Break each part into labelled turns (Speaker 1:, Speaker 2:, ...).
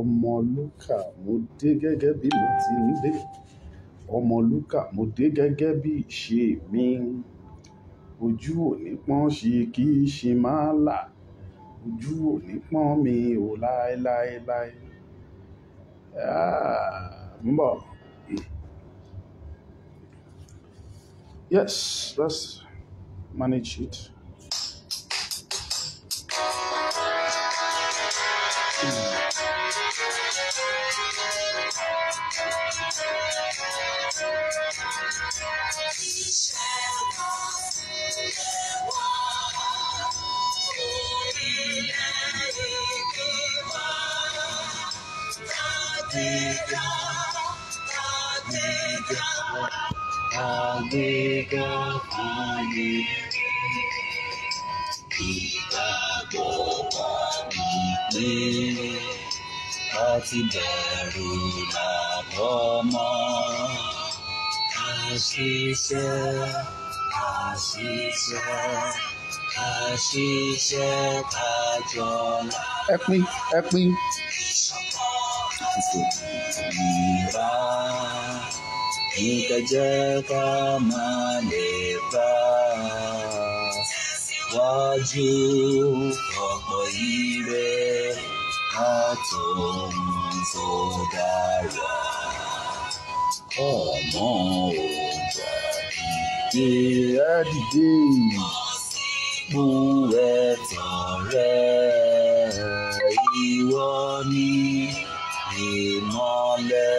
Speaker 1: Ọmọlúkà mo dé gẹ́gẹ́ bí mo ti ń dé. Ọmọlúkà mo dé gẹ́gẹ́ bí ìṣe mi. Ojú òní pọ́n ṣe kí ṣe máa là. Ojú òní pọ́n mi ò láéláéláé. Mbọ̀. Yes, let's manage it.
Speaker 2: Láti bẹ̀rù làbọ́mọ́, àṣìṣe kájọlá.
Speaker 1: Ẹ pín.
Speaker 2: Ìrà ìkẹjẹ́ ká máa lè bá wájú ọ̀pọ̀ ire àtòhun tó dára. Ọmọ ògbà dìde mú ẹ̀tàn rẹ̀. Ìwọ ni ìmọ́lẹ̀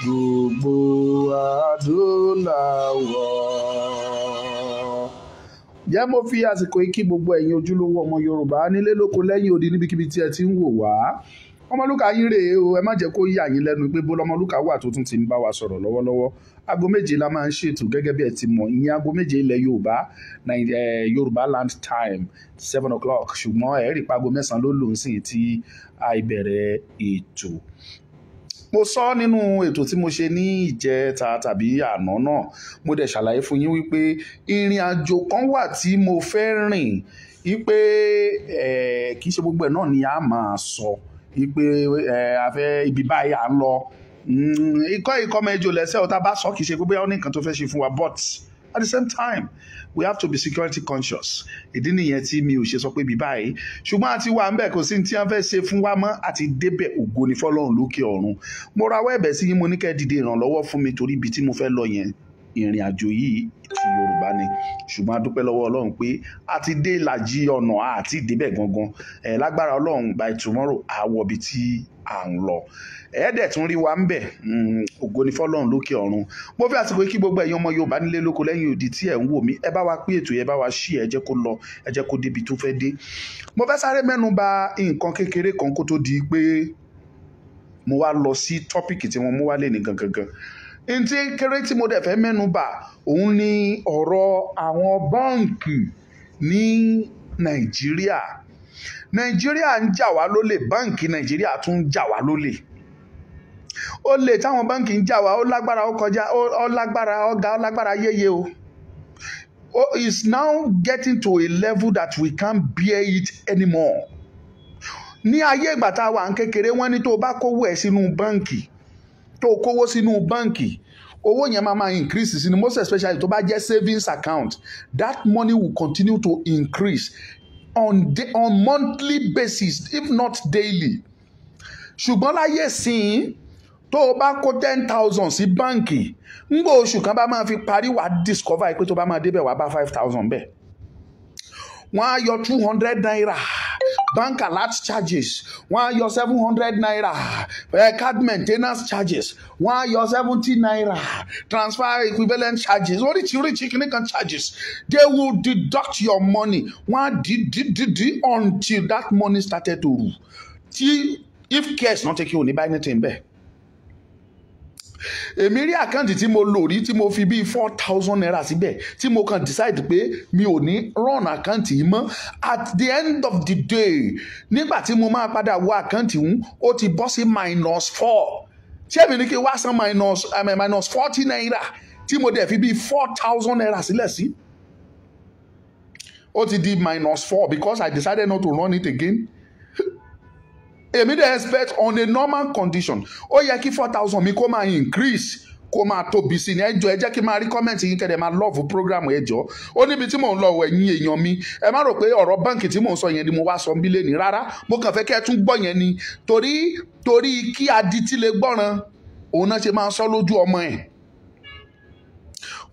Speaker 1: gbogbo adúláwọ̀. Jẹ́ mo fi àsìkò yìí kí gbogbo ẹ̀yin ojúlówó ọmọ Yorùbá nílé lóko lẹ́yìn odi níbikíbi tí ẹ ti ń wò wá. Ọmọlúkà yín rèé o, ẹ má jẹ́ kó yà yín lẹ́nu pé bó lọ́mọlúkà wà tó tún ti ń bá wa sọ̀rọ̀ lọ́wọ́lọ́wọ́. Aago méje la máa ń ṣètò gẹ́gẹ́ bí ẹ ti mọ̀, ìyẹn aago méje ilẹ̀ Yorùbá, Yorùbá land time 7 o'clock, ṣùgbọ́n ẹ̀rí pa aago 9 ló lò ń sìn tí àìbẹ̀rẹ̀ ètò. Mo sọ nínú ètò tí mo ṣe ní ìjẹta tàbí àná náà, mo dẹ̀ ṣàlàyé fún yín wípé ìrìn àjò kan wà tí mo fẹ́ rìn, wípé kì í ṣe gbogbo ẹ̀ náà ni a máa sọ, wípé a fẹ́ ibi báyìí à ń lọ. Ikọ́ mẹ́jọ lẹ́sẹ̀ ọ̀tá bá sọ kì í ṣe gbogbo ẹ̀ ní nǹkan tó fẹ́ ṣe fún wa, but at the same time we have to be security conscious. Ìdí nìyẹn tí mi ò ṣe sọ pé ibi báyìí, ṣùgbọ́n àti wà ń bẹ̀ kò sí tí wọ́n fẹ́ ṣe fún wa mọ́, àti débẹ̀ ògo ni fọ́lọ́run lókè ọ̀run. Mo rawọ́ ẹ̀bẹ̀ sí yín, mo ní kẹ́ dìde ìrànlọ́wọ́ fún mi torí ibi tí mo fẹ́ lọ yẹn ìrìn àjò yìí ti Yorùbá ni, ṣùgbọ́n a dúpẹ́ lọ́wọ́ Ọlọ́run pé a ti dé ìlàjì ọ̀nà àti débẹ̀ gangan. Lágbára Ọlọ́run by tomorrow a wọ ibi tí à ń lọ. Ẹ̀ẹ́dẹ̀ tún rí wa ń bẹ̀, ògo ni fọ́lọ́run lókè ọ̀run. Mo fi àsìkò kí gbogbo ẹ̀yin ọmọ Yorùbá nílé lóko lẹ́yìn odi tí ẹ̀ ń wò mí, ẹ bá wa pín ètò yẹn, bá wa ṣí ẹ jẹ́ kó lọ, ẹ jẹ́ kó débi tó fẹ́ dé. Mo fẹ́ sáré mẹ́nu bà nǹkan kékeré kan kó tó di pé mo wá lọ sí tọ́pìkì tí wọ́n mú wálé ní gangan. Ntí kéré tí mo dẹ̀ fẹ́ mẹ́nu bà òun ni ọ̀rọ̀ àwọn báǹkì ní Nàìjíríà. Nàìjíríà ń jà wá lólè, báǹkì Nàìjíríà tún ń jà wá lólè. Olè táwọn báǹkì ń jà wá ó lágbára, ó kọjá, ó lágbára, ó ga, ó lágbára yéye o. It's now getting to a level that we can't bear it anymore. Ní ayé ìgbà tá a wà ń kékeré, wọ́n ní tó bá kówó ẹ̀ sínú báǹkì, tó kówó sínú báǹkì, owó yẹn máa increase sínú, most especially tó bá jẹ́ savings account, that money will continue to increase on monthly basis if not daily. Ṣùgbọ́n láyé sìn tó o bá kó 10,000 sí báǹkì, ńgbà oṣù kan bá máa fi parí wá discover pé tó bá máa débẹ̀ wá bá 5,000 bẹ́ẹ̀. Wọ́n á yọ 200 naira bank alert charges, wọ́n á yọ 700 naira card maintenance charges, wọ́n á yọ 70 naira transfer equivalent charges, oríṣiríṣi kìnnìkan charges. They will deduct your money. Wọ́n á di until that money started to rule. If cash not take you, ní buy anything bẹ́ẹ̀. Èmi rí àkáǹtì tí mo lò rí tí mo fi bíi 4,000 naira síbẹ̀ tí mo kàn decide pé mi ò ní run àkáǹtì yìí mọ́. At the end of the day, nígbà tí mo máa padà wo àkáǹtì yìí, ó ti bọ́ sí -4. Ṣé èmi ní kí n wá san -40 naira tí mo dẹ̀ fi bíi 4,000 naira sílẹ̀ sí? Ó ti di -4 because I decided not to run it again. èmi dẹ̀ expect on a normal condition ó yẹ kí 4,000 mi kó máa increase kó máa tóbi sí ni. ẹjọ́ ẹ jẹ́ kí n máa rí kọ́mẹ̀ntì yín kẹ́dẹ̀ máa lọ́ọ̀fù program ẹjọ́ ó níbi tí mò ń lọ ẹ̀yin èèyàn mi ẹ má rò pé ọ̀rọ̀ báǹkì tí mò ń sọ yẹn ni mo wá sọ ń bí lẹ́ni rárá mo kàn fẹ́ kẹ́ ẹ tún gbọ́ yẹn ni torí kí adití lè gbọ́ràn òun náà ṣe máa sọ lójú ọmọ ẹ̀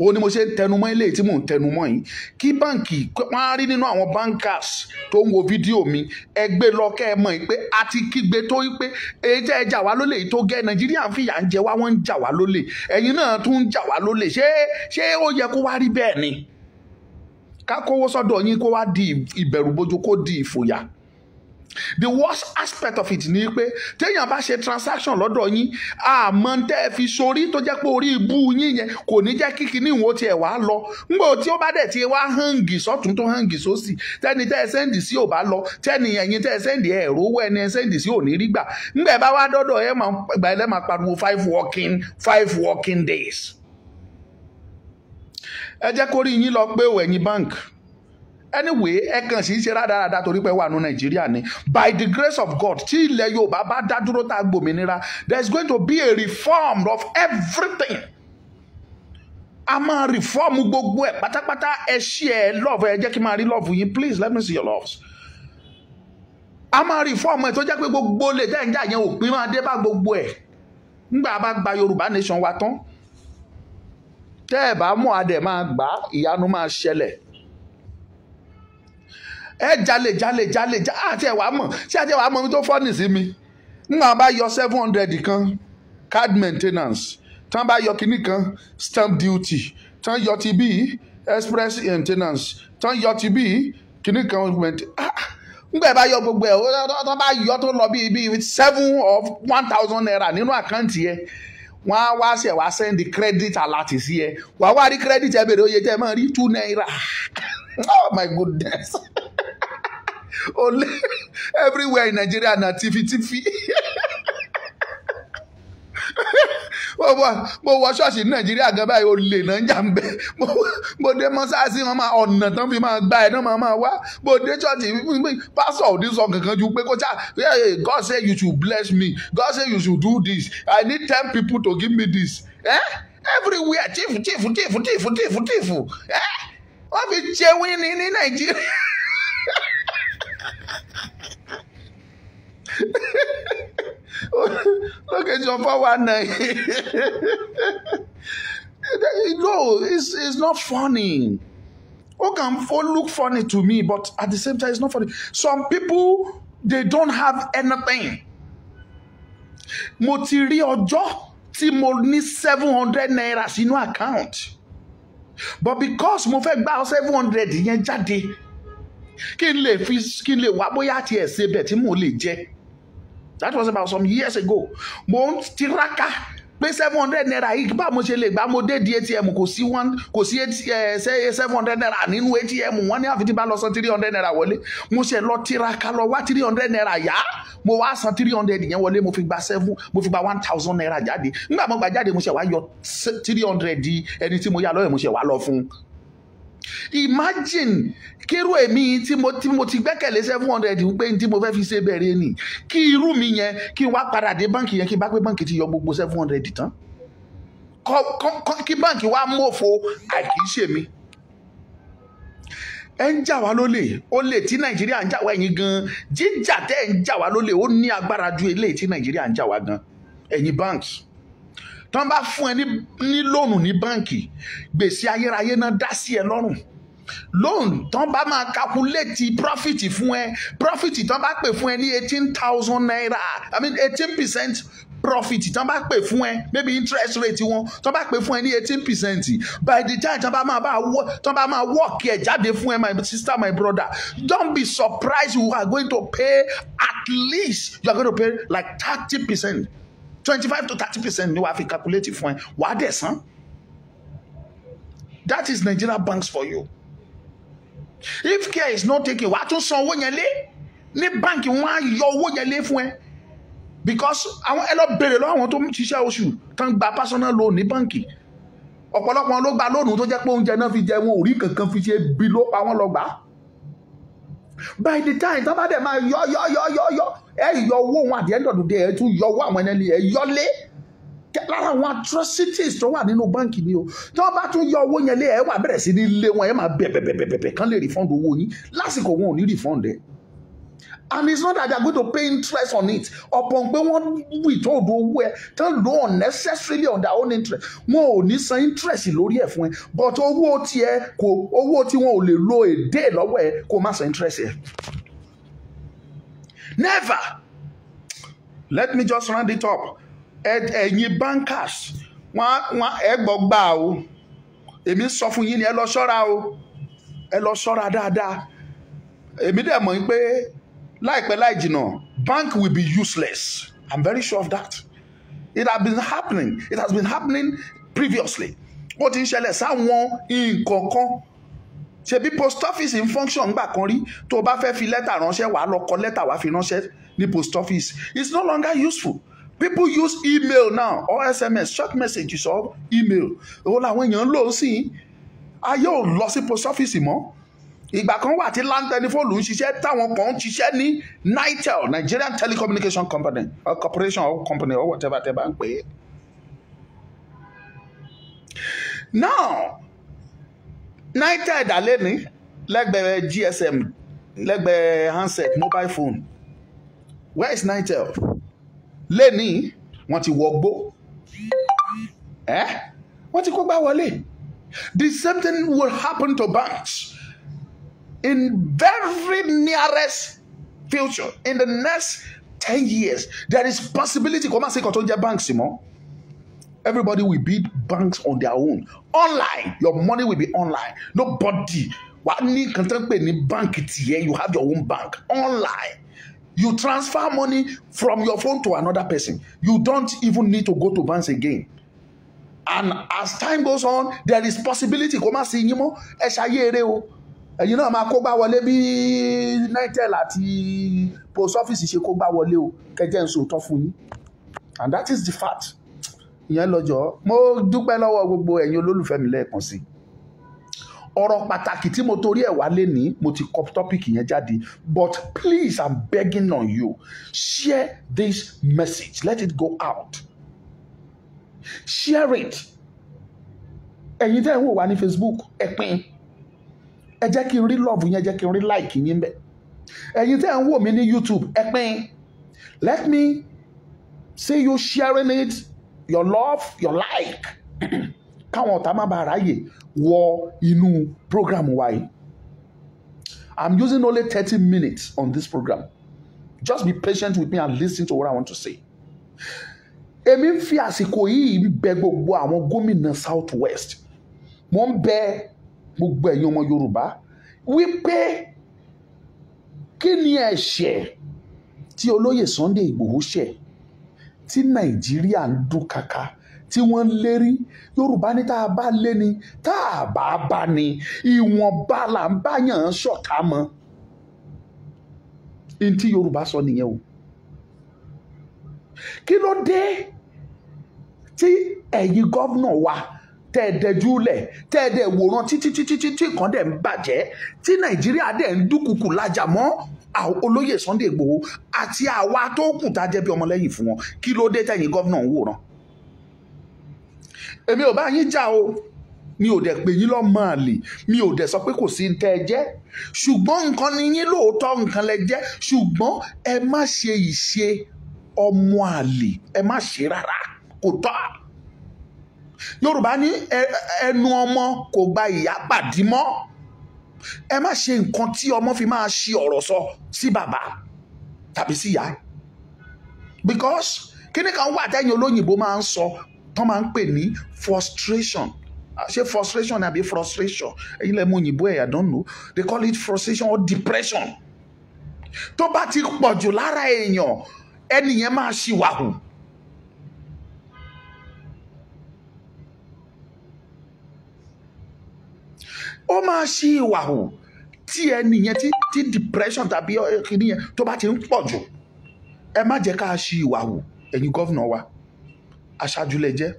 Speaker 1: òun ni mo ṣe ń tẹnumọ́ ilé tí mò ń tẹnumọ́ yìí kí báǹkì wọ́n á rí nínú àwọn bankers tó ń wo fídíò mi ẹgbẹ́ lọ kẹ́ ẹ mọ̀ pé a ti kígbe tó pé èyí tẹ́ ẹ jà wá lólè tó gẹ́ Nàìjíríà ń fìyà ń jẹ wá wọ́n ń jà wá lólè ẹ̀yin náà tún ń jà wá lólè ṣé ó yẹ kó wá rí bẹ́ẹ̀ ni ká kówó sọ́dọ̀ yín kó wá di ìbẹ̀rùbojo kó di ìfòyà. The worst aspect of it ni pé téèyàn bá ṣe transaction lọ́dọ̀ yín àmọ́ tẹ́ ẹ fi sórí tó jẹ́ pé orí ibú yín yẹn kò ní jẹ́ kíkí ní ìwọ̀n tiẹ̀ wá lọ ńgbò tí ó bá dẹ̀ ti wá hàngì sọ́tún tó hàngì sósì tẹ́ni tẹ́ ẹ sẹ́ndì sí ò bá lọ tẹ́ni ẹ̀yin tẹ́ ẹ sẹ́ndì ẹ̀ rówó ẹni ẹ sẹ́ndì sí ò ní rí gbà ńgbà ẹ bá wá dọ́dọ̀ ẹ máa gbà ẹ lẹ́ máa pariwo 5 working days. ẹ jẹ́ kó rí yín lọ pé ẹ̀yin bank anyway ẹ kàn sí ṣe rádaràda torí pé wà ní Nàìjíríà ni by the grace of God tí ilẹ̀ Yorùbá bá dá dúró tá a gbòmìnira there is going to be a reform of everything. a máa reform gbogbo ẹ̀ pátápátá ẹ ṣí ẹ love ẹ jẹ́ kí n máa rí love yín please let me see your loves. a máa reform ẹ tó jẹ́ pé gbogbo lè tẹ́ ń jà yẹn òpin máa dé bá gbogbo ẹ̀ nígbà bá gba Yorùbá nation wa tán tẹ́ ẹ bá mọ̀ adẹ̀ máa gbà ìyanu máa ṣẹlẹ̀. ẹ jalè àti ẹwà mọ̀ ṣé àti ẹwà mọ̀ mi tó fọ́nì sí mi nígbà bá yọ 700 kan card maintenance tán bá yọ kinní kan stamp duty tán yọ ti bí express maintenance tán yọ ti bí kinní kan nígbà bá yọ gbogbo ẹ̀ tán bá yọ tó lọ bí 7 or 1,000 naira nínú àkáǹtì ẹ wọ́n á wá ṣe wá send credit alert sí ẹ wà wá rí credit ẹ bèrè oye tẹ́ máa rí 2 naira oh my goodness. Only everywhere in Nigeria na tifi mo wọ ṣọ́ọ̀ṣì ní Nàìjíríà gan báyìí olè náà ń jà ń bẹ mo dé mọ́sáàsì wọn máa ọ̀nà tán fi máa gba ẹ̀ náà máa wá mo dé ṣọ́ọ̀ṣì pásọ̀ òdì sọ kankan ju pé kó ṣá God say you should bless me God say you should do this I need 10 people to give me this everywhere chief wọ́n fi ṣe wí ní Nàìjíríà. Look at your 419. No, it's not funny. It can look funny to me, but at the same time, it's not funny. Some people, they don't have anything. Mo ti rí ọjọ́ tí mo ní 700 naira sínú account. But because mo fẹ́ gba 700 yẹn jáde, kí n lè wá bóyá tiẹ̀ ṣe bẹ̀ tí mo lè jẹ. That was about some years ago. Mo ń tiraka pé 700 naira yìí bá mo ṣe lè gbà mo dé di ATM kò sí 700 naira nínú ATM wọ́n ní àfi tí bá lọ san 300 naira wọlé. Mo ṣe lọ tiraka lọ wá 300 naira yá. Mo wá san 300 yẹn wọlé mo fi gba 1,000 naira jáde. Nígbà mo gbà jáde mo ṣe wá yọ 300 di ẹni tí mo yá lọ́yẹ̀ mo ṣe wá lọ fún. Imagine kírú èmi tí mo ti gbẹ́kẹ̀lé 700 pé tí mo fẹ́ fi ṣe bẹ̀rẹ̀ ni kí irú mi yẹn kí n wá padà dé báǹkì yẹn kí n bá pé báǹkì ti yọ gbogbo 700 tán kí báǹkì wá mọ̀fo àìkí ṣe mi. Ẹ ń jà wá lólè olè tí Nàìjíríà ń jà wá ẹ̀yin gan jíjà tẹ́ ẹ̀ ń jà wá lólè ó ní agbára ju eléyìí tí Nàìjíríà ń jà wá gan ẹ̀yin báǹkì. Tán bá fún ẹ ní lóònù ní báǹkì gbèsè ayérayé náà dá sí ẹ lọ́rùn lóònù tán bá máa calculate profit fún ẹ profit tán bá pè fún ẹ ní 18,000 naira 18% profit tán bá pè fún ẹ maybe interest rate wọn tán bá pè fún ẹ ní 18% by the time tán bá máa work ẹ jáde fún ẹ my sister my brother don't be surprised you are going to pay at least you are going to pay like 30%. 25 to 30% ni wàá fi calculate fún ẹ wàá dẹ̀ san. That is Nigeria banks for you. If care is not taken wàá tún san owó yẹn lé ní báńkì wọn á yọ owó yẹn lé fún ẹ because àwọn ẹ lọ bèrè lọ́wọ́ àwọn tó ń ṣiṣẹ́ oṣù tán gba personal loan ní báńkì ọ̀pọ̀lọpọ̀ wọn ló gba lóònù tó jẹ́ pé oúnjẹ náà fi jẹ wọn ò rí kankan fi ṣe bí ló pa wọ́n lọ gbà by the time tó bá dẹ̀ máa yọ ẹ yọ owó wọn at the end of the day ẹ tún yọ owó àwọn ẹni ẹ yọlé lára àwọn atrocities tó wà nínú báǹkì ni o tó bá tún yọ owó yẹn lé ẹ wà bẹ̀rẹ̀ sí ní lé wọn ẹ máa bẹ̀bẹ̀bẹ̀bẹ̀ kán lè refund owó yín lásìkò wọn ò ní refund ẹ. And it's not that they are going to pay interest on it. Upon pé wọ́n withhold owó ẹ tán lò unnecessarily on their own interest. Wọn ò ní san interest lórí ẹ̀ fún ẹ. But owó tí wọn ò lè lo èdè lọ́wọ́ ẹ kó má san interest ẹ. Never. Let me just round it up. Ẹ̀yin bankers wọ́n ẹ gbọ́ gbà o. Èmi sọ fún yín ni ẹ lọ ṣọ́ra o. Ẹ lọ ṣọ́ra dáadáa. Èmi dẹ̀ mọ̀ pé láìpẹ́ láì jìnnà bank will be useless. I'm very sure of that. It has been happening previously. Ó ti ń ṣẹlẹ̀ sáwọn nǹkan kan. Ṣebí post office in function gbà kan rí tó o bá fẹ́ fi lẹ́tà ránṣẹ́ wàá lọ kọ lẹ́tà wàá fi ránṣẹ́ ní post office. It's no longer useful. People use email now or SMS, short messages or email. Òun làwọn èèyàn ń lò sí. Ayé ò lọ sí post office mọ́. Ìgbà kan wà tí land telephone ń ṣiṣẹ́ táwọn kan ń ṣiṣẹ́ ní Nitel, Nigerian Telecommunication Company or Corporation or Company or whatever tẹ́ bá ń pè é. Now, Nitel ìdálé ní lẹ́gbẹ̀ẹ́ GSM, lẹ́gbẹ̀ẹ́ handset, mobile phone. Where is Nitel? Lẹ́ni wọ́n ti wọgbó. Wọ́n ti kó gbá wọlé. The same thing will happen to banks. In very nearest future, in the next 10 years, there is possibility. Come and say, banks, everybody will build banks on their own. Online, your money will be online. Nobody. You have your own bank. Online. You transfer money from your phone to another person. You don't even need to go to banks again. And as time goes on, there is possibility. Come and say, ẹ̀yin náà máa kó gbá wọlé bí Nitel àti post office ṣe kó gbá wọlé o kẹjẹ ń sòótọ́ fún yín, and that is the fact. Ìyẹn lọ́jọ́ mo dúpẹ́ lọ́wọ́ gbogbo ẹ̀yin olólùfẹ́ mi lẹ́ẹ̀kan sí. Ọ̀rọ̀ pàtàkì tí mo torí ẹ̀ wá lénìí mo ti kọ topic yẹn jáde, but please I'm begging on you, share this message, let it go out, share it. Ẹ̀yin tẹ́ ń wò wá ní Facebook ẹ pín. Ẹ jẹ́ kí n rí love yẹn, jẹ́ kí n rí like yín bẹ́ẹ̀. Ẹ̀yin tẹ́ ń wò mí ní YouTube ẹ pín. Let me see you sharing it, your love, your like. Káwọn ọ̀tá má bàa ráyè wọ inú program wa yìí. I'm using only 30 minutes on this program. Just be patient with me and listen to what I want to say. Èmi ń fi àsìkò yìí bẹ̀ gbogbo àwọn gómìnà South West. Mo ń bẹ̀ gbogbo ẹ̀yin ọmọ Yorùbá wípé kí ni ẹ̀ṣẹ̀ tí olóyè Sunday Ìgbòho ṣẹ̀ tí Nàìjíríà ń dún kàkà tí wọ́n lérí. Yorùbá ní tá a bá lé ni tá a bá bá ni ìwọ̀nba là ń báyàn ṣọ̀tá mọ́. Ní tí Yorùbá sọ nìyẹn o. Kí ló dé tí ẹ̀yin gọ́vnà wa tẹ́ẹ̀dẹ̀júlẹ̀ tẹ́ẹ̀dẹ̀ wòran títí kan dẹ̀ ń bàjẹ́ tí Nàìjíríà dẹ̀ ń dúkùkù lájà mọ́ olóyè Sunday Ìgbòho àti àwa tó kù tá a jẹ́ bí ọmọlẹ́yìn fún wọn? Kí ló dé tẹ̀yin gọ́vnà ń wòran? Èmi ò bá yín jà o, mi ò dẹ̀ pè yín lọ́mọ àlè, mi ò dẹ̀ sọ pé kò sí tẹ́ ẹ jẹ́, ṣùgbọ́n nǹkan ni yín lóòótọ́, nǹkan lẹ jẹ́, ṣùgbọ́n ẹ má ṣe ìṣe ọmọ àlè, ẹ má ṣe rárá, kò tọ́. Yorùbá ní ẹnu ọmọ kò gba ìyá pàdí mọ́. Ẹ má ṣe nǹkan tí ọmọ fi máa ṣe ọ̀rọ̀ sọ sí bàbá tàbí sí ìyá. Because kíní kan wà tẹ́yìn olóyìnbó máa ń sọ tán máa ń pè ní frustration. Ṣé frustration àbí frustration? Ẹ̀yin lẹ mọ̀ òyìnbó ẹ̀, I don't know. They call it frustration or depression. Tó bá ti pọ̀ jù lára èèyàn, ẹni yẹn máa ṣìwàhù. Ó máa ṣí ìwà hù tí ẹni yẹn tí depression tàbí kìíní yẹn tó bá ti ń pọ̀ jù. Ẹ má jẹ́ ká ṣí ìwà hù, ẹ̀yin gọ́vnà wa, aṣáájú lẹ jẹ́.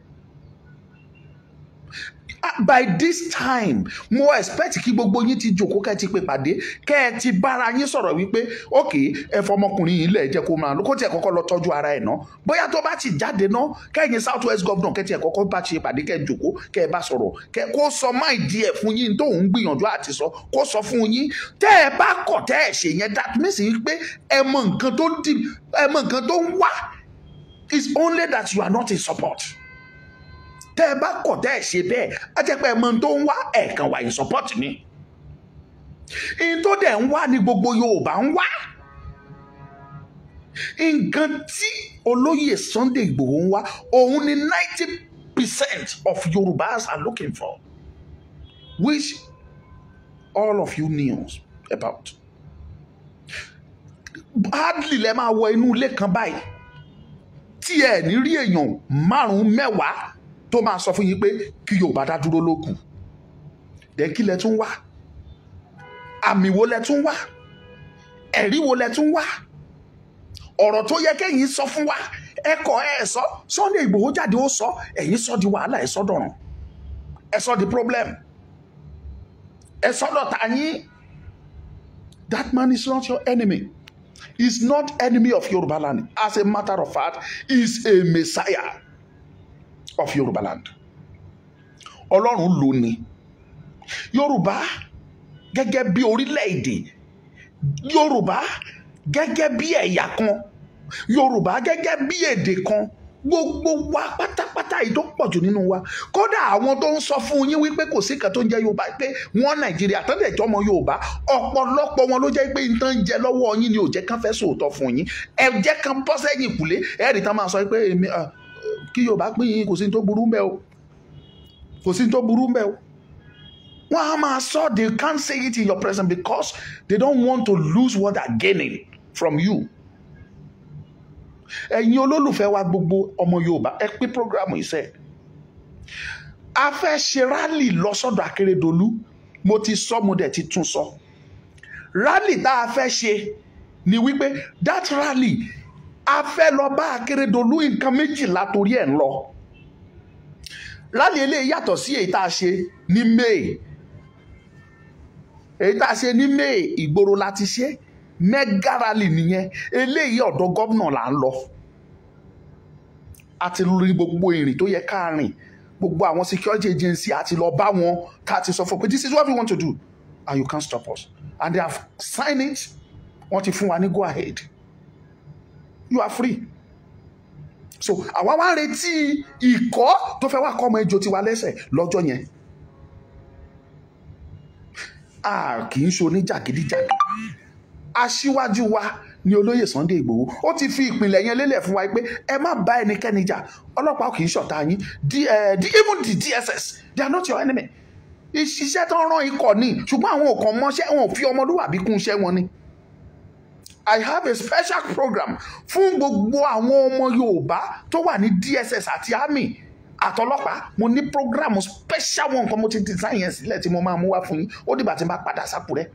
Speaker 1: by this time mo expect kí gbogbo yín ti jókòó kẹ́ ti pè pàdé kẹ́ ti bára yín sọ̀rọ̀ wípé ok ẹ fọmọkùnrin yìí lẹ̀ jẹ́ kó máa lọ kó tiẹ̀ kọ́kọ́ lọ tọ́jú ara ẹ̀ ná bóyá tó bá ti jáde ná kẹ́yìn South West governor kẹ́ tiẹ̀ kọ́kọ́ bá ti pàdé kẹ́ jókòó kẹ́ bá sọ̀rọ̀ kẹ́ kó sọ máìdí ẹ̀ fún yín tó ń gbìyànjú àti sọ kó sọ fún yín tẹ́ ẹ bá kọ̀ tẹ́ ẹ ṣe yẹn that means pé ẹ mọ nǹkan tó ń wá it's only that you are not in support. Tẹ́ ẹ bá kọ̀ tẹ́ ẹ ṣe bẹ́ẹ̀ á jẹ́ pé ẹ mọ tó ń wá ẹ̀ẹ̀kan wà in support ni. In tó dẹ̀ ń wá ni gbogbo Yorùbá ń wá. Nǹkan tí olóyè Sunday Igboho ń wá òun ni 90% of Yorùbás are looking for, which all of you knew about. Hardly lẹ máa wọ inú ilé kan báyìí tí ẹ ní rí èèyàn 5-10 tó máa sọ fún yín pé kí Yorùbá dá dúró lókù. Dẹ̀ kí lẹ tún wá? Àmì wo lẹ tún wá? Ẹ̀rí wo lẹ tún wá? Ọ̀rọ̀ tó yẹ kẹ́yìn sọ fún wa ẹ kọ̀ ẹ sọ. Sunday Igboho jáde ó sọ ẹ̀yin sọ di wàhálà ẹ sọ dọ̀ràn ẹ sọ di problem ẹ sọ dọ̀tá yín. That man is not your enemy. He's not enemy of Yoruba land. As a matter of fact, he's a messiah of Yoruba land. Ọlọ́run ló ní. Yorùbá gẹ́gẹ́ bí orílẹ̀-èdè, Yorùbá gẹ́gẹ́ bí ẹ̀yà kan, Yorùbá gẹ́gẹ́ bí èdè kan, gbogbo wa pátápátá yìí tó pọ̀jù nínú wa. Kódà àwọn tó ń sọ fún yín wípé kò sí kan tó ń jẹ́ Yorùbá pé wọ́n Nàìjíríà tó dẹ̀ jọmọ Yorùbá ọ̀pọ̀lọpọ̀ wọn ló jẹ́ pé nǹkan jẹ lọ́wọ́ yín ni ò jẹ́ kán fẹ́ sòótọ́ fún yín. Ẹ jẹ́ kán bọ́ sẹ́yìn ìkùlé ẹ̀rí tán máa sọ pé èmi kí Yorùbá pín yín kò sí ní tó burú mbẹ́ o. Kò sí ní tó burú mbẹ́ o. Wọ́n á máa sọ they can't say it in your presence because they don't want to lose what they're gaining from you. Ẹ̀yin olólùfẹ́ wa gbogbo ọmọ Yorùbá ẹ pín programu iṣẹ́. A fẹ́ ṣe rally lọ sọ́dọ̀ Akérédolú. Mo ti sọ mo dẹ̀ ti tún sọ. Rally tá a fẹ́ ṣe ni wípé that rally a fẹ́ lọ bá Akérédolú nǹkan méjìlá torí ẹ̀ ń lọ. Rally eléyìí yàtọ̀ sí èyí tá a ṣe ní May. Èyí tá a ṣe ní May ìgboro láti ṣe. Mega rally nìyẹn eléyìí ọ̀dọ̀ gómìnà là ń lọ. A ti rí gbogbo ìrìn tó yẹ ká rìn gbogbo àwọn security agency àti lọ bá wọn ká ti sọ fún pé this is what we want to do and you can't stop us and they have signed it. Wọ́n ti fún wa ní go ahead, you are free. So àwa wá retí ikọ̀ tó fẹ́ wá kọ́ ọmọ ejò tiwa lẹ́sẹ̀ lọ́jọ́ yẹn. A kì í ṣe oníjàgídíjàgí. Aṣíwájú wa ni olóyè Sunday Igboho. Ó ti fi ìpìlẹ̀ yẹn lélẹ̀ fún wa pé ẹ má bá ẹnikẹ́ni jà. Ọlọ́pàá kì í ṣọ̀tá yín. Even the DSS, they are not your enemy. Iṣẹ́ tó ń rán ikọ̀ ni ṣùgbọ́n àwọn ò kàn mọ́ṣẹ́ wọn ò fi ọmọlúwàbí kún iṣẹ́ wọn ni. I have a special program fún gbogbo àwọn ọmọ Yorùbá tó wà ní DSS àti Army àtọlọ́pàá. Mo ní program special one kan mo ti design yẹn sílẹ̀ tí mo máa mú wá fún yín. Ó dìgbà tí n bá padà sákúrẹ́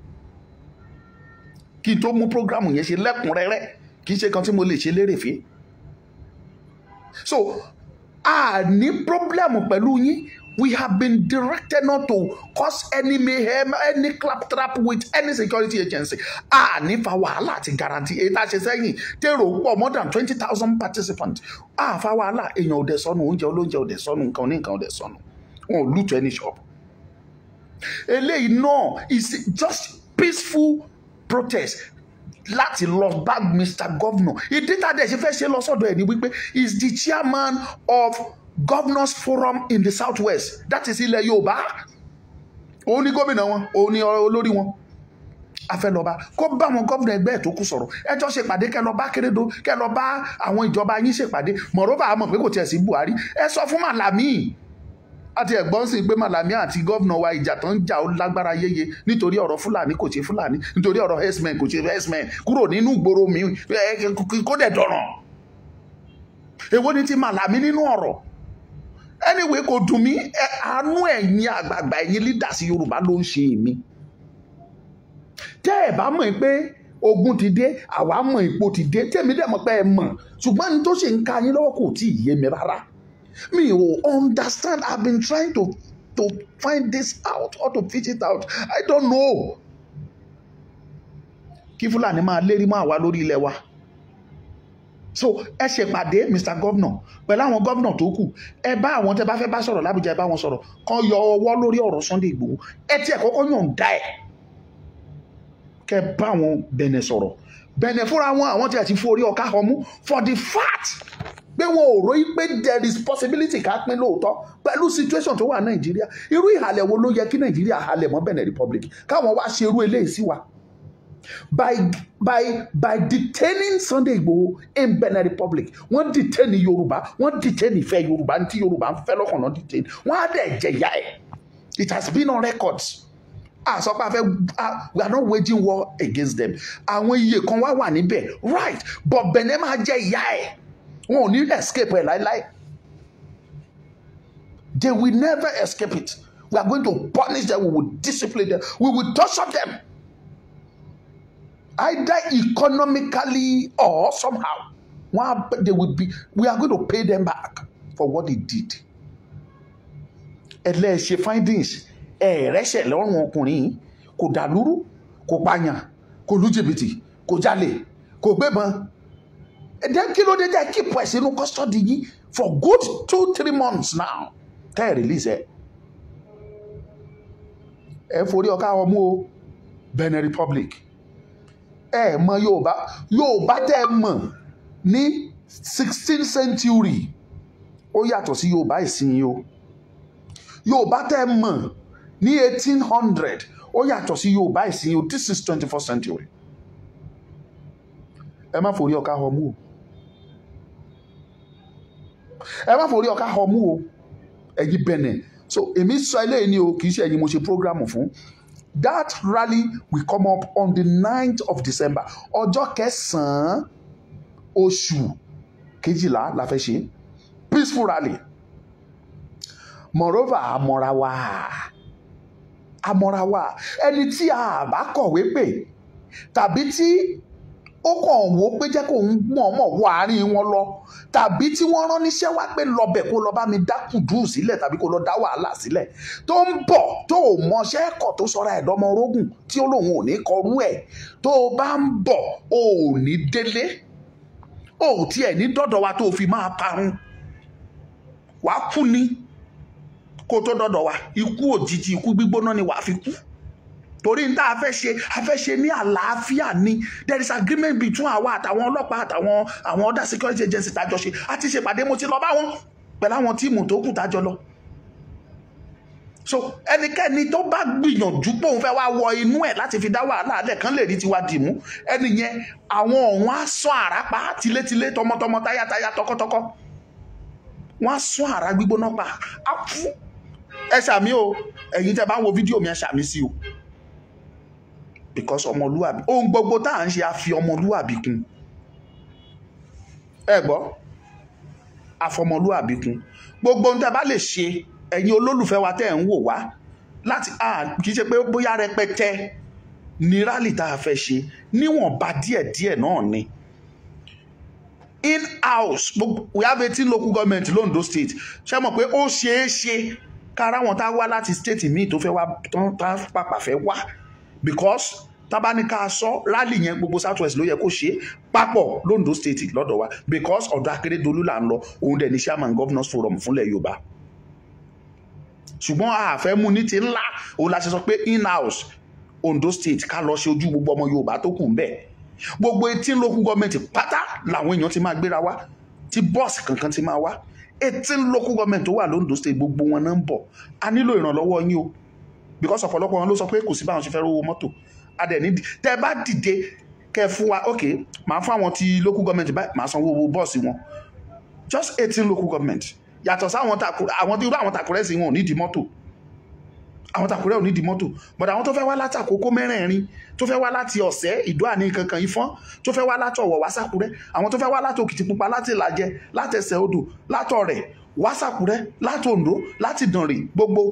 Speaker 1: kí n tó mú programu yẹn ṣe lẹ́kùnrẹ́rẹ́ kì í ṣe kan tí mo lè ṣe lérèfé. So a ní problem pẹ̀lú yín. We have been directed not to cause any mayhem, any claptrap with any security agency. A ní fa wàhálà àti guarantee. Èyí tá a ṣe sẹ́yìn tèrò pọ̀ more than 20,000 participants. A fa wàhálà èèyàn ò dẹ̀ sọnù oúnjẹ olóúnjẹ ò dẹ̀ sọnù nǹkan ní nǹkan ò dẹ̀ sọnù. Wọn ò loot any shop. Eléyìí náà is just peaceful protest láti lọ bá Mr. Governor. Ìdí tá a dẹ̀ ṣe fẹ́ ṣe lọ sọ́dọ̀ ẹ̀ ni wípé is the chairman of Governors Forum in the Southwest. That is ilẹ̀ Yorùbá. Òun ni gómìnà wọn, òun ni olórí wọn. A fẹ́ lọ bá kó bá àwọn gómìnà ẹgbẹ́ ẹ̀ tó kù sọ̀rọ̀. Ẹ jọ ṣèpàdé kẹ́ lọ bá Akérédolú, kẹ́ lọ bá àwọn ìjọba yín ṣèpàdé. Mọ̀rọ́bà mọ̀ pé kò tiẹ̀ sí Buhari. Ẹ sọ fún Màlàmí. Àti ẹ̀gbọ́n sì pé Màlàmí àti gómìnà wa ìjà tó ń jà ó lágbára yéye nítorí ọ̀rọ̀ Fúlàní kò ṣe Fúlàní, nítorí ọ̀rọ̀ herdsmen kò ṣe herdsmen, kúrò nínú ìgboro mi kó dẹ̀ dọ̀ràn. Èwo ni ti Màlàmí nínú ọ̀rọ̀? Anyway kò dùn mí. Àánú ẹ̀yin àgbààgbà ẹ̀yin leaders Yorùbá ló ń ṣe èmi. Tẹ́ ẹ̀ bá mọ̀ pé ogun ti dé àwa mọ̀ ipò ti dé tèmi dẹ̀ mọ̀ pé ẹ mọ̀ ṣùgbọ́n ní tó ṣe ń ka yín lọ́wọ́ kò tí ì yé mi rárá. Mi ò understand. I've been trying to to find this out or to fish it out. I don't know. Kí Fúlàní máa lérí máa wá lórí ilẹ̀ wa. So ẹ ṣèpàdé Mr. Governor pẹ̀lú àwọn gómìnà tó kù, ẹ bá àwọn tẹ́ bá fẹ́ bá sọ̀rọ̀ l'Ábùjá, ẹ bá wọn sọ̀rọ̀ kan yọ ọwọ́ lórí ọ̀rọ̀ Sunday Igboho. Ẹ tiẹ̀ kọ́kọ́ yọ̀ǹda ẹ̀ kẹ́ bá àwọn Bẹ̀nẹ̀ sọ̀rọ̀. Bẹ̀nẹ̀ fúnra wọn àwọn tí a ti forí ọ̀ká ọmú for the fact pé wọn ò ròyìn pé there is possibility ká pín lóòótọ́ pẹ̀lú situation tó wà Nàìjíríà. Irú ìhàlẹ̀ wo ló yẹ kí Nàìjíríà halẹ̀ mọ́ Benin Republic káwọn wá ṣe irú eléyìí sí wa? By detaining Sunday Igboho in Benin Republic, wọ́n detain Yorùbá, wọ́n detain ìfẹ́ Yorùbá ní tí Yorùbá ń fẹ́ lọ́kàn náà detain, wọ́n á dẹ̀ jẹ̀yà ẹ̀. It has been on records. So we are not waging war against them. Àwọn iye kan wà níbẹ̀, right? But Benin máa jẹ ìyà ẹ̀. Wọn ò ní escape ẹ̀ láíláí. They will never escape it. We are going to punish them. We will discipline them. We will torture them. Either economically or somehow. We are going to pay them back for what they did. Ẹlẹ́ṣẹ̀ findings. Ẹ̀rẹ́ṣẹ̀ lọ́rùn ọkùnrin kò dàlúrú, kò pààyàn, kò lu jìbìtì, kò jalè, kò gbébọn. Then kí ló dé tẹ́ keep ẹ̀ sínú custody yìí for good 2-3 months now. Tẹ́ ẹ̀ release ẹ̀. Ẹ forí ọ̀ká ọmú o Benin Republic. Ẹ mọ Yorùbá tẹ́ ẹ mọ̀ ní 16th century ó yàtọ̀ sí Yorùbá ìsinyìí o. Yorùbá tẹ́ ẹ mọ̀ ní 1800 ó yàtọ̀ sí Yorùbá ìsinyìí o. This is 21st century. Ẹ má forí ọ̀ká ọmú o. Ẹ má forí ọ̀ká ọmú o. Ẹ̀yin Benin. So èmi sọ eléyìí ni o, kì í ṣe ẹ̀yin mo ṣe program fún. That rally will come up on the 9th of December. Ọjọ́ kẹsàn-án oṣù kejìlá la fẹ́ ṣe. Peaceful rally. Moreover, àmọ́ra wa. Ẹni tí a bá kọ̀wé pè tàbí tí ó kàn wò pé jẹ́ kó ń mọ̀ wọ àárín wọn lọ tàbí tí wọ́n rán níṣẹ́ wá pé lọ́bẹ̀ kó lọ bá mi dá kùdú sílẹ̀ tàbí kó lọ dá wàhálà sílẹ̀ tó ń bọ̀ tó mọṣẹ́ ẹ̀kọ́ tó sọra ẹ̀dọ́mọ orógùn tí ó lòun ò ní kọrú ẹ̀ tó bá ń bọ̀ ò ní délé ò tiẹ̀ ní dọ́dọ̀ wa tó fi máa parun wàá kú ni kó tó dọ́dọ̀ wa ikú òjijì ikú gbígbóná ni wàá fi kú. Torí n tá a fẹ́ ṣe ní àlàáfíà ni. There is agreement between àwa àtàwọn ọlọ́pàá àtàwọn other security agency tájọ ṣe. A ti ṣèpàdé mo ti lọ bá wọn pẹ̀lú àwọn tíìmù tó kù tájọ lọ. So ẹnikẹ́ni tó bá gbìyànjú pé òun fẹ́ wá wọ inú ẹ̀ láti fi dá wàhálà alẹ́ kan lè rí tiwa dìmú. Ẹni yẹn àwọn ọ̀hún á sọ àrá pa tilétilé tọmọtọmọ táyátáyá tọkọtọkọ. Wọ́n á sọ àrá gbígbóná pa. Á fún ẹ ṣàmì o. Ẹ̀yin tẹ́ bá ń wo fídíò mi ẹ ṣàmì sí o. Because ọmọlúwàbí ohun gbogbo tá à ń ṣe a fi ọmọlúwàbí kún. Ẹ gbọ́ àfọmọlúwàbí kún. Gbogbo ohun tẹ́ bá lè ṣe ẹ̀yin olólùfẹ́ wa tẹ́ ẹ̀ ń wò wá láti kì í ṣe pé bóyá rẹpẹtẹ ní rally tá a fẹ́ ṣe níwọ̀nba díẹ̀díẹ̀ náà ni. In-house we have 18 local government l'Ondo state. Ṣé mọ̀ pé ó ṣeé ṣe kára wọn tá wá láti state míì tó fẹ́ wá tá pàpà fẹ́ wá. Because tabanika sọ rally yẹn gbogbo southwest ló yẹ kó ṣe papọ̀ l'Ondo state lọ́dọ̀ wa because ọ̀dọ̀ Akérédolú là ń lọ òun dẹ̀ ní chairman governors forum fúnlẹ̀ Yorùbá ṣùgbọ́n a fẹ́ mú ní ti ńlá òun la ṣe sọ pé in-house Ondo state ká lọ ṣe ojú gbogbo ọmọ Yorùbá tó kù ń bẹ̀ gbogbo 18 local government pátá làwọn èèyàn ti máa gbéra wá tí bọ́ọ̀sì kankan ti máa wá 18 local government tó wà l'Ondo state gbogbo wọn náà ń bọ̀ a nílò ìrànlọ́wọ́ yín o because ọ̀pọ̀lọpọ̀ wọn ló sọ pé kò sí báwọn ṣe fẹ́ rówó mọ́tò adẹ̀ní tẹ́ bá dìde kẹ́ fún wa ok máa fún àwọn ti local government báyìí máa sanwó owó bọ́ọ̀sì wọn just 18 local government yàtọ̀ sáwọn àwọn tí irú àwọn Tàkúrẹ́ sí wọn ò ní di mọ́tò àwọn Tàkúrẹ́ ò ní di mọ́tò but àwọn tó fẹ́ wá láti Àkókó mẹ́rẹ̀ẹ̀rin tó fẹ́ wá láti Ọ̀sẹ́ Ìdó-Àní kankan Ìfọ́n tó fẹ́ wá láti Ọ̀wọ̀ wá s'Àkúrẹ́ àwọn tó fẹ́ wá láti Òkìtìpupa láti Ìlàjẹ láti Ẹsẹ̀ Odò láti Ọ̀rẹ̀ wá s'Àkúrẹ́ láti Oǹdó láti Dànrè gbogbo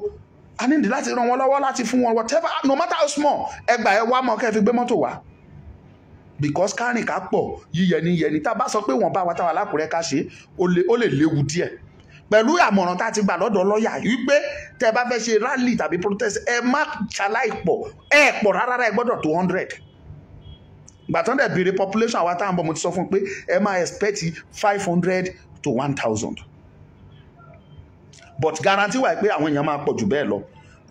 Speaker 1: a ní ìdí láti ràn wọ́n lọ́wọ́ láti fún wọn whatever no matter how small ẹgbà ẹ wá mọ́ kẹ́ fi gbé mọ́tò wá because kárìn ká pọ̀ yíyẹni tá a bá sọ pé wọ́n bá wa táwa l'Ákúrẹ́ ká ṣe ó lè léwu díẹ̀ pẹ̀lú àmọ̀ràn tá a ti gbà lọ́dọ̀ lọ́ọ̀yà wípé tẹ́ ẹ bá fẹ́ ṣe rally tàbí protest ẹ má ṣaláì pọ̀ ẹ pọ̀ rárá ẹ gbọ́dọ̀ tó 100 gbàtàn dẹ̀ béèrè population àwa táwọn bọ̀ mo ti sọ fún pé ẹ máa expect 500 to 1000 but guarantee wà pé àwọn èèyàn máa pọ̀ jù bẹ́ẹ̀ lọ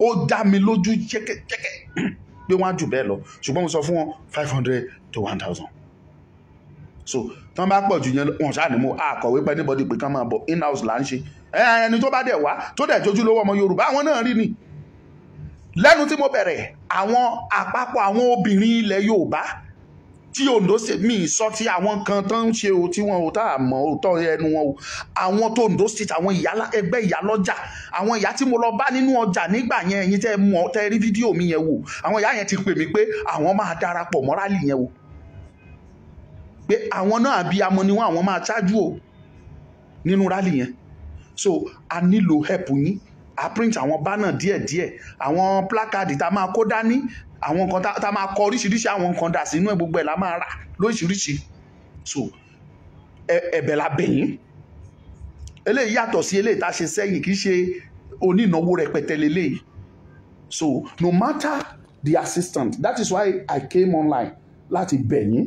Speaker 1: ó dá mi lójú jẹ́kẹ́jẹ́kẹ́ pé wọ́n á jù bẹ́ẹ̀ lọ ṣùgbọ́n mo sọ fún wọn 500 to 1000 so tí wọ́n bá pọ̀ jù yẹn wọ́n ṣáà ní mo àkọ̀wé pé anybody pé kán máa bọ̀ in-house là ń ṣe ẹni tó bá dẹ̀ wá tó dẹ̀ jójú lówó ọmọ Yorùbá àwọn náà rí ni lẹ́nu tí mo bẹ̀rẹ̀ àwọn àpapọ̀ àwọn obìnrin ilẹ̀ Yorùbá tí Ondo State mi sọ tí àwọn kan tó ń ṣe o tí wọn ò tá a mọ̀ ò tọ́ ẹnu wọn o àwọn tó Ondo State àwọn ẹgbẹ́ ìyálọ́jà àwọn ìyá tí mo lọ bá nínú ọjà nígbà yẹn ẹ̀yin tẹ́ mọ̀ tẹ́ rí fídíò mi yẹn wò àwọn ìyá yẹn ti pè mí pé àwọn máa darapọ̀ mọ́ rálì yẹn o pé àwọn náà abiyamọ ni wọn àwọn máa ṣáájú o nínú rálì yẹn so a nílò help yín a print àwọn bánà díẹ̀díẹ̀ àwọn plákàdì tá a máa kó dání àwọn nǹkan tá a máa kọ oríṣiríṣi àwọn nǹkan dà sínú ẹ̀ gbogbo ẹ̀ la máa rà lóríṣiríṣi so ẹ̀bẹ̀ la bẹ̀ yín eléyìí yàtọ̀ sí eléyìí tá a ṣe sẹ́yìn kì í ṣe onínáwó rẹpẹtẹ lélẹ́yìí so no matter the assistant that is why I came online láti bẹ̀ yín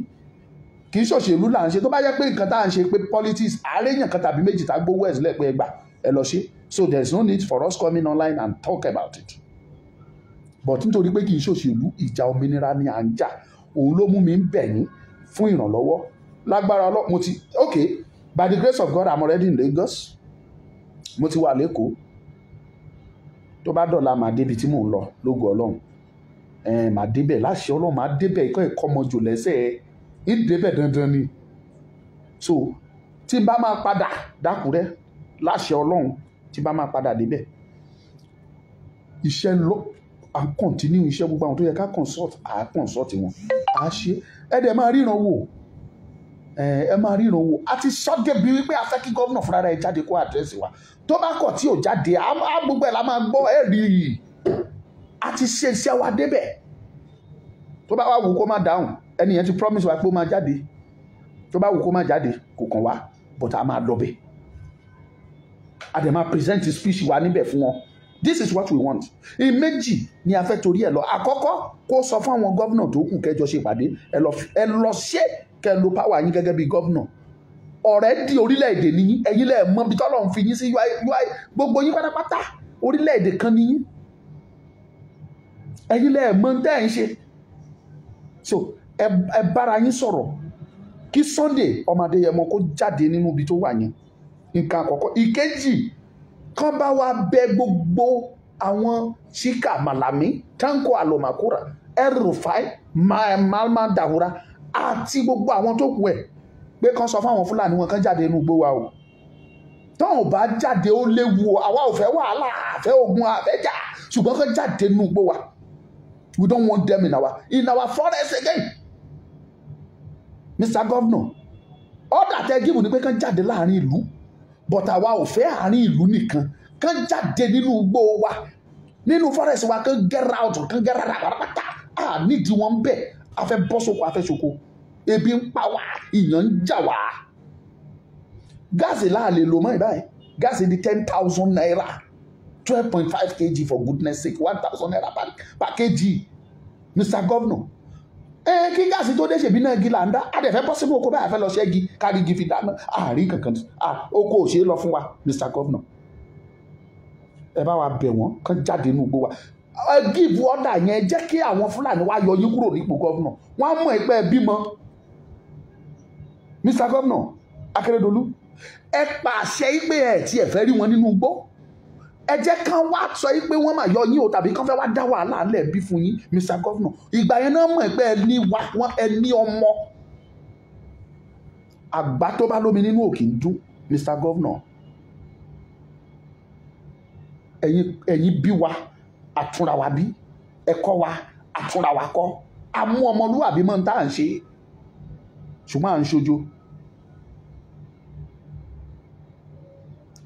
Speaker 1: kì í ṣòṣèlú là ń ṣe tó bá jẹ́ pé nǹkan tá à ń ṣe pé politics àárẹ̀yàn kan tàbí méjì tá a gbówó ẹ̀ sílẹ̀ pé ẹ gbà ẹ lọ ṣe so there is no need for us coming online and talk about it but nítorí pé kì í ṣòṣèlú ìjà òmìnira ni à ń jà òun ló mú mi ń bẹ̀ yín fún ìrànlọ́wọ́ lágbára Ọlọ́run mo ti okay by the grace of God I'm already in Lagos mo ti wà lẹ́kọ̀ọ́ tó bá dọ̀la màá débi tí mò ń lọ lógo Ọlọ́run màá débẹ̀ láṣẹ Ọlọ́run màá débẹ̀ ikọ́ ẹ̀kọ́ ọmọjò lẹ́sẹ̀ ìdébẹ̀ dandan ni so tí n bá máa padà dákúrẹ́ láṣẹ Ọlọ́run tí n bá máa padà débẹ̀ iṣẹ́ lọ à ń continue iṣẹ́ gbogbo àwọn tó yẹ ká consult à consult wọn à ṣe ẹ dẹ̀ máa ríran wò ẹ máa ríran wò a ti sọ débi wípé a fẹ́ kí gómìnà fúnra rẹ̀ jáde kó àdírẹ́sì wa tó bá kọ̀ tí ò jáde á gbogbo ẹ̀ la máa gbọ́ ẹ̀ rí i a ti ṣe iṣẹ́ wa débẹ̀ tó bá wà wù kó má dáhùn ẹni yẹn ti promise wa pé ó máa jáde tó bá wù kó má jáde kò kàn wá but a máa lọ́bẹ̀ a dẹ̀ máa present speech wa níbẹ̀ fún wọn this is what we want ìméjì ni a fẹ́ torí ẹ̀ lọ àkọ́kọ́ kó sọ fún àwọn gómìnà tó kù kẹjọ ṣe ìpàdé ẹ lọ ṣe kẹ lo power yín gẹ́gẹ́ bí gómìnà ọ̀rẹ́ di orílẹ̀-èdè ní ẹ̀yin lẹ́ẹ̀ mọ̀ bí tọ́lọ́run fi yín sí UI gbogbo yín pátápátá orílẹ̀-èdè kan ní yín ẹ̀yin lẹ́ẹ̀ mọ̀ tẹ́ ẹ̀ ń ṣe so ẹ bára yín sọ̀rọ̀ kí Sunday ọmọ Adéyẹmọ kó jáde nínú ibi tó wà yẹn nǹkan àkọ́kọ́ ìkejì kán bá wa bẹ gbogbo àwọn Chika Malami Tanko Alomakura El-Rufai Malman Dahura àti gbogbo àwọn tó kù ẹ̀ pé kán sọ fáwọn Fúlàní wọn kán jáde inú igbó wa o tán ò bá jáde ó léwu àwa ò fẹ́ wàhálà àfẹ́ ogun àfẹ́jà ṣùgbọ́n kán jáde inú igbó wa we don't want them in our forest again Mr. Governor order tẹ́ gíbù ni pé kán jáde láàrin ìlú but àwa ò fẹ́ àárín ìlú nìkan kán jáde nínú igbó wa nínú forest wa kán get out kán get out àpárápátá nídìí wọn bẹ́ẹ̀ a fẹ́ bọ́ sóko a fẹ́ ṣoko ebi ń pa wá ìyàn ń jà wá gáàsì láàlè lò mọ́ ìbáyìí gáàsì di 10,000 naira 12.5 kg for goodness sake 1,000 naira per kg Mr. Governor kí gáàsì tó dé ṣèbí náà igi là ń dá adẹ̀fẹ́ bọ́ sínú oko báyà fẹ́ lọ ṣẹ́gi kárí igi fi dáná àárín kankan oko ò ṣe é lọ fún wa Mr. Governor ẹ bá wa bẹ̀ wọ́n kán jáde nínú igbó wa give order yẹn jẹ́ kí àwọn Fúlàní wá yọ yín kúrò nípò Governor wọ́n á mọ̀ ẹgbẹ́ bímọ Mr. Governor Akérédolú ẹ pàṣẹ pé ẹ tí ẹ fẹ́ rí wọn nínú igbó ẹ jẹ́ kán wá sọ pé wọ́n máa yọ yín o tàbí kán fẹ́ wá dá wàhálà ńlẹ̀ bí fún yín Mr. Governor ìgbà yẹn náà mọ̀ pé ẹ ní ọmọ àgbà tó bá lómi nínú òkè ń dún Mr. Governor ẹ̀yin bí wa àtúnra wa bí ẹ̀kọ́ wa àtúnra wa kọ́ àmú ọmọlúwàbí mọ́ tá à ń ṣe ṣùgbọ́n à ń ṣojo.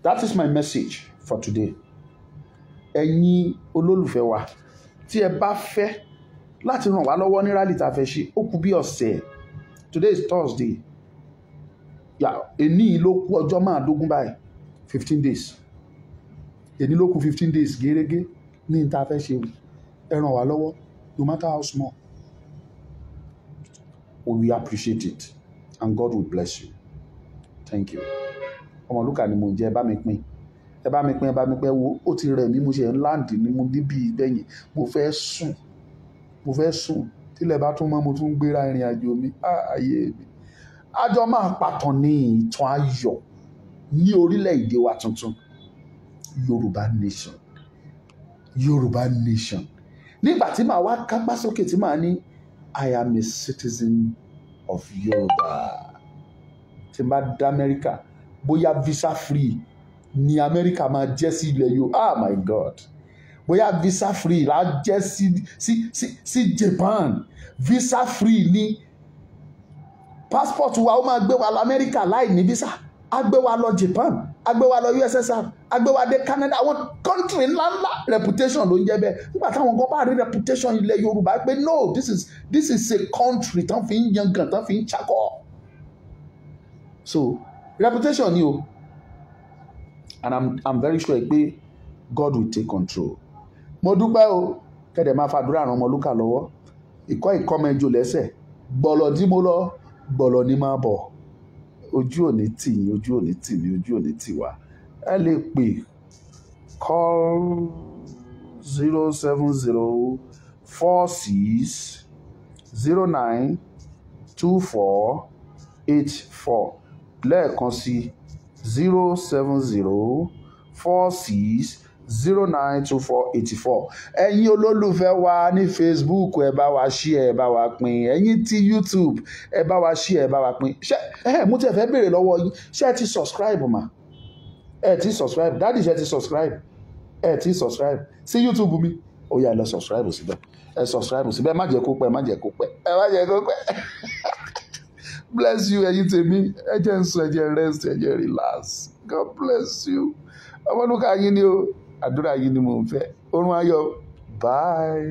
Speaker 1: That is my message for today. Ẹ̀yin olólùfẹ́ wa tí ẹ bá fẹ́ láti ràn wá lọ́wọ́ ní rally tá a fẹ́ ṣe ó kù bí ọ̀sẹ̀ today is Thursday èní ló kù ọjọ́ 15 báyìí 15 days èní ló kù 15 days gẹ́gẹ́ ní ìta fẹ́ ṣe ẹ ràn wá lọ́wọ́ no matter how small we will appreciate it and God will bless you. Thank you. Ọmọlúkà ni mo jẹ́ ẹ bá mi pín wo ó ti rẹ̀ mí mo ṣe ń láǹdì ní mo níbi ìgbẹ̀yìn mo fẹ́ sùn tílẹ̀ bá tún mọ́ mo tún gbéra ìrìn àjò mi ayé mi àjọ máa pàtàn ní ìtàn ayọ̀ ní orílẹ̀-èdè wa tuntun Yorùbá nation nígbà tí màá wá kápá sókè tí màá ní I am a citizen of Yorùbá tí n bá dá Amẹ́ríkà bóyá visa free ní Amẹ́ríkà máa jẹ́ sí ilẹ̀ Yorùbá my God bóyá visa free la jẹ́ sí Japan visa free ní passport wa ó máa gbé wa lọ Amẹ́ríkà láì ní visa á gbé wa lọ Japan á gbé wa lọ USSR á gbé wa dé Canada àwọn country ńláńlá reputation ló ń jẹ́ bẹ́ẹ̀ nígbà táwọn kan bá rí reputation ilẹ̀ Yorùbá pé no this is a country tán fi ń yangàn tán fi ń ṣakọ so reputation ni o and I'm very sure pé God will take control. Mo dúpẹ́ o kẹ́dẹ̀ máa fàdúrà ràn Ọmọlúkà lọ́wọ́ ìkọ́mẹ́jọ lẹ́sẹ̀ gbọ̀lọ̀ dí mo lọ gbọ̀lọ̀ ní máa bọ̀ ojú òní tì yín ojú òní tì mí ojú òní tì wá ẹ lè pè call 07046092484 lẹ́ẹ̀kan sí 07046092484 ẹ̀yin olólùfẹ́ wa ní Facebook ẹ bá wa share ẹ bá wa pín ẹ̀yin tí YouTube ẹ bá wa share ẹ bá wa pín ṣé mo ti fẹ́ béèrè lọ́wọ́ yín ṣé ẹ ti subscribe mà ẹ ti subscribe dáàdì ṣé ẹ ti subscribe ẹ ti subscribe sí YouTube mi ó yá lọ subscribe síbẹ̀ ẹ subscribe síbẹ̀ má jẹ́ kó pẹ́ má jẹ́ kó pẹ́ ẹ má jẹ́ kó pẹ́ bless you ẹ̀yin tèmi ẹ jẹ́ ń sùn ẹ jẹ́ rest ẹ jẹ́ relax God bless you Ọmọlúkà yín ni o àdúrà yín ni mò ń fẹ́ orun ayọ̀ bye.